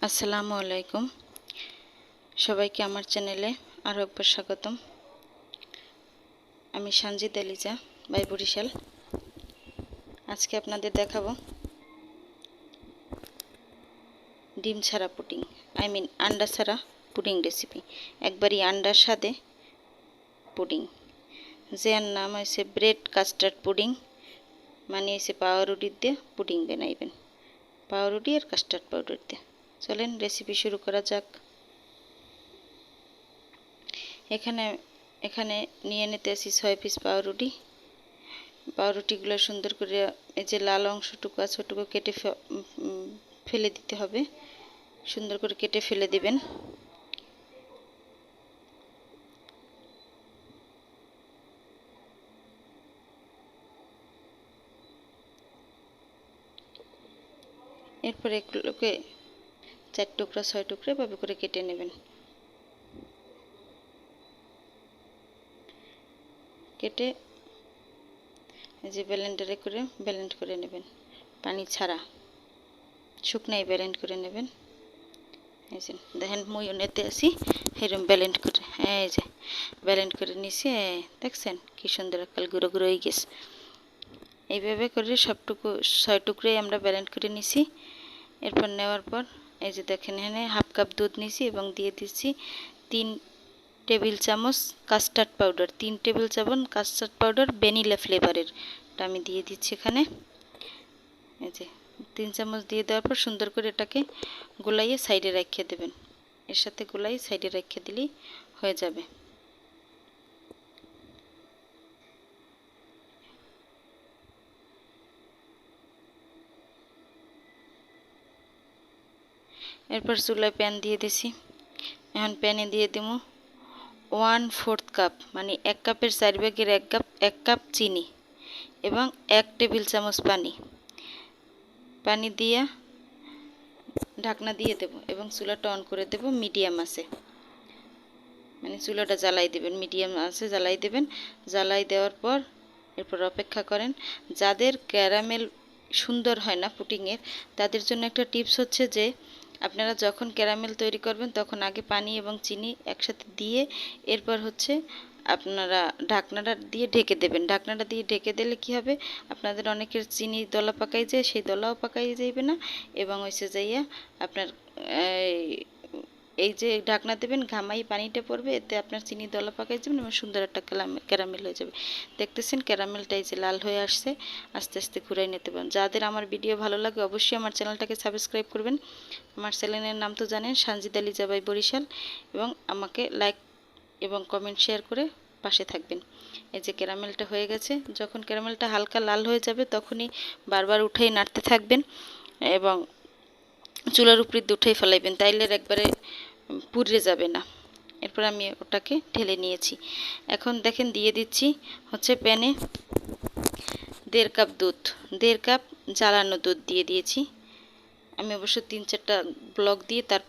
আসসালামু আলাইকুম সবাইকে আমার চ্যানেলে আরো একবার স্বাগতম। আমি সঞ্জিত আলিজা বাই বরিশাল। আজকে আপনাদের দেখাবো ডিম ছাড়া পুডিং, আন্ডা ছাড়া পুডিং রেসিপি। একবারই আন্ডার স্বাদে পুডিং, যার নাম হয়েছে ব্রেড কাস্টার্ড পুডিং, মানে হয়েছে পাউরুটি দিয়ে পুডিং বানাইবেন, পাউরুটি আর কাস্টার্ড পাউডার দিয়ে। চলেন রেসিপি শুরু করা যাক। এখানে নিয়ে নিতে আসি 6 পিস পাউরুটি। পাউরুটিগুলো সুন্দর করে এই যে লাল অংশটুকু আছে ওটুকু কেটে ফেলে দিতে হবে। সুন্দর করে কেটে ফেলে দিবেন। এরপরে এগুলোকে 4 টুকরা 6 টুকরা এভাবে করে কেটে নেবেন। কেটে এই যে ব্লেন্ডারে করে ব্লেন্ড করে নেবেন, পানি ছাড়া শুকনাই ব্লেন্ড করে নেবেন। এই যে দেখেন মুই নেতে আসি এরকম ব্লেন্ড করে, এই যে ব্লেন্ড করে নিছি। দেখছেন কি সুন্দর কাল গুঁড়ো গুঁড়ো হয়ে গেছে। এইভাবে করে সবটুকু 6 টুকরাই আমরা ব্লেন্ড করে নিছি। এরপর নেওয়ার পর এই যে দেখেন এখানে হাফ কাপ দুধ নিছি এবং দিয়ে দিচ্ছি 3 টেবিল চামচ কাস্টার্ড পাউডার, 3 টেবিল চামচ কাস্টার্ড পাউডার ভ্যানিলা ফ্লেভারের আমি দিয়ে দিচ্ছি এখানে। এই যে 3 চামচ দিয়ে দেওয়ার পর সুন্দর করে এটাকে গোলাইয়ে সাইডে রেখে দেবেন। এর সাথে গোলাই সাইডে রেখে দিলেই হয়ে যাবে। এরপর চুলায় প্যান দিয়ে দিছি। এখন প্যানে দিয়ে দেব 1/4 কাপ, মানে 1 কাপের 4 ভাগের 1 কাপ চিনি এবং 1 টেবিল চামচ পানি দিয়ে ঢাকনা দিয়ে দেব এবং চুলাটা অন করে দেব মিডিয়াম আছে, মানে চুলাটা জ্বালাই দেবেন, মিডিয়াম আছে জ্বালাই দেবেন। জ্বালাই দেওয়ার পর এরপর অপেক্ষা করেন। যাদের ক্যারামেল সুন্দর হয় না পুডিংয়ের, তাদের জন্য একটা টিপস হচ্ছে যে আপনারা যখন ক্যারামেল তৈরি করবেন তখন আগে পানি এবং চিনি একসাথে দিয়ে এরপর হচ্ছে আপনারা ঢাকনাটা দিয়ে ঢেকে দেবেন। ঢাকনাটা দিয়ে ঢেকে দিলে কি হবে, আপনাদের অনেকের চিনি দলা পাকাই যায়, সেই দলাও পাকাই যাইবে না এবং হচ্ছে যাইয়া আপনার এই যে ঢাকনা দেবেন ঘামাই পানিটা পড়বে, এতে আপনার চিনি দলা পাকাই যাবেন এবং সুন্দর একটা ক্যারামেল হয়ে যাবে। দেখতেছেন ক্যারামেলটা এই যে লাল হয়ে আসছে, আস্তে আস্তে ঘুরাই নিতে পারেন। যাদের আমার ভিডিও ভালো লাগে অবশ্যই আমার চ্যানেলটাকে সাবস্ক্রাইব করবেন। আমার চ্যানেলের নাম তো জানেন, সঞ্জিত আলিজা বাই বরিশাল, এবং আমাকে লাইক এবং কমেন্ট শেয়ার করে পাশে থাকবেন। এই যে ক্যারামেলটা হয়ে গেছে। যখন ক্যারামেলটা হালকা লাল হয়ে যাবে তখনই বারবার উঠেই নাড়তে থাকবেন এবং চুলার উপরে উঠেই ফেলাইবেন, তাইলে একবারে পুড়ে যাবে না। এরপর আমি ওটাকে ঢেলে নিয়েছি। এখন দেখেন দিয়ে দিচ্ছি হচ্ছে প্যানে 1.5 কাপ দুধ, 1.5 কাপ জ্বালানো দুধ দিয়ে দিয়েছি। আমি অবশ্য 3-4টা ব্লক দিয়ে তার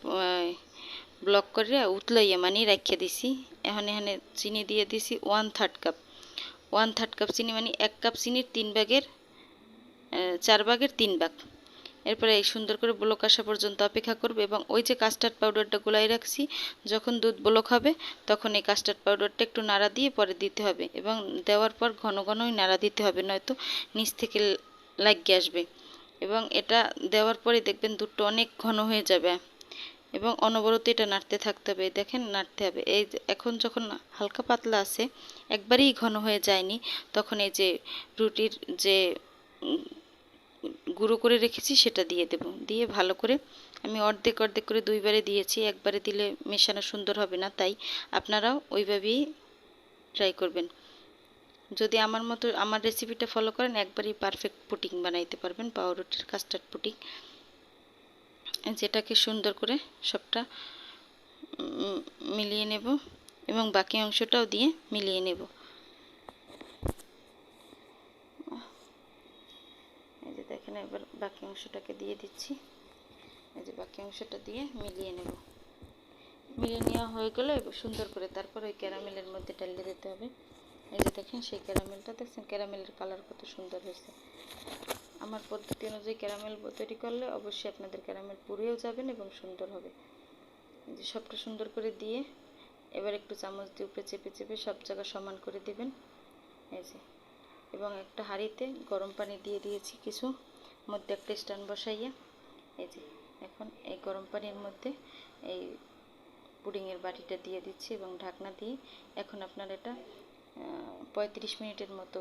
ব্লক করে উতলাইয়া মানে রাখিয়ে দিছি। এখন এখানে চিনি দিয়ে দিছি 1/3 কাপ, 1/3 কাপ চিনি, মানে 1 কাপ চিনির 4 ভাগের 3 ভাগ। এরপরে এই সুন্দর করে ব্লক আসা পর্যন্ত অপেক্ষা করব এবং ওই যে কাস্টার্ড পাউডারটা গুলাই রাখছি, যখন দুধ ব্লক হবে তখন এই কাস্টার্ড পাউডারটা একটু নাড়া দিয়ে পরে দিতে হবে এবং দেওয়ার পর ঘন ঘনই নাড়া দিতে হবে, নয়তো নিচ থেকে লাগিয়ে আসবে। এবং এটা দেওয়ার পরে দেখবেন দুধটা অনেক ঘন হয়ে যাবে এবং অনবরত এটা নাড়তে থাকতে হবে। দেখেন নাড়তে হবে। এই এখন যখন হালকা পাতলা আছে, একবারেই ঘন হয়ে যায়নি, তখন এই যে রুটির যে গুঁড়ো করে রেখেছি সেটা দিয়ে দেব। দিয়ে ভালো করে আমি অর্ধেক অর্ধেক করে 2 বারে দিয়েছি, একবারে দিলে মেশানো সুন্দর হবে না, তাই আপনারাও ওইভাবেই ট্রাই করবেন। যদি আমার মতো আমার রেসিপিটা ফলো করেন একবারেই পারফেক্ট পুডিং বানাইতে পারবেন, পাউরুটির কাস্টার্ড পুডিং। যেটাকে সুন্দর করে সবটা মিলিয়ে নেব এবং বাকি অংশটাও দিয়ে মিলিয়ে নেব। এই যে দেখেন এবার বাকি অংশটাকে দিয়ে দিচ্ছি। এই যে বাকি অংশটা দিয়ে মিলিয়ে নেব। মিলিয়ে নেওয়া হয়ে গেলে সুন্দর করে তারপর ওই ক্যারামেলের মধ্যে ঢেলে দিতে হবে। এই যে দেখেন সেই ক্যারামেলটা, দেখছেন ক্যারামেলের কালার কত সুন্দর হয়েছে। আমার পদ্ধতি অনুযায়ী ক্যারামেল তৈরি করলে অবশ্যই আপনাদের ক্যারামেল পুড়েও যাবেন এবং সুন্দর হবে। যে সবটা সুন্দর করে দিয়ে এবার একটু চামচ দিয়ে উপরে চেপে চেপে সব জায়গা সমান করে দিবেন। এই যে, এবং একটা হাঁড়িতে গরম পানি দিয়ে দিয়েছি কিছু, মধ্যে একটা স্ট্যান্ড বসাইয়া। এই যে এখন এই গরম পানির মধ্যে এই পুডিংয়ের বাটিটা দিয়ে দিচ্ছি এবং ঢাকনা দিয়ে এখন আপনার এটা 35 মিনিটের মতো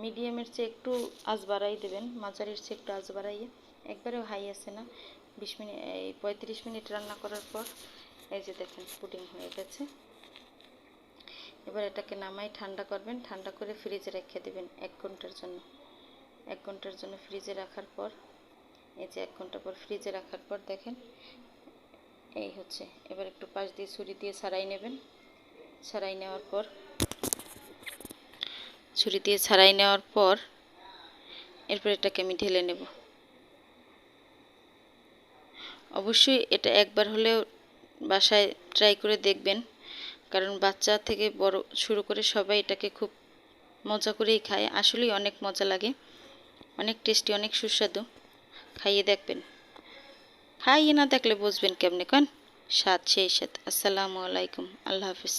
মিডিয়ামের চেয়ে একটু আঁচ বাড়াই দেবেন, মাঝারির চেয়ে একটু আঁচ বাড়াইয়ে, একবারেও হাই আছে না। 20 মিনিট, এই 35 মিনিট রান্না করার পর এই যে দেখেন পুডিং হয়ে গেছে। এবার এটাকে নামাই ঠান্ডা করবেন, ঠান্ডা করে ফ্রিজে রেখে দেবেন 1 ঘন্টার জন্য। 1 ঘন্টার জন্য ফ্রিজে রাখার পর এই যে 1 ঘন্টা পর ফ্রিজে রাখার পর দেখেন এই হচ্ছে। এবার একটু পাশ দিয়ে ছুরি দিয়ে ছাড়াই নেবেন। ছাড়াই নেওয়ার পর ছুরি দিয়ে ছাড়াই নেওয়ার পর এরপর এটাকে আমি ঢেলে নেব। অবশ্যই এটা একবার হলেও বাসায় ট্রাই করে দেখবেন, কারণ বাচ্চা থেকে বড় শুরু করে সবাই এটাকে খুব মজা করেই খায়। আসলেই অনেক মজা লাগে, অনেক টেস্টি, অনেক সুস্বাদু। খাইয়ে দেখবেন, খাইয়ে না দেখলে বুঝবেন কেমনে, কারণ স্বাদ সেই স্বাদ। আসসালামু আলাইকুম, আল্লাহ হাফিজ।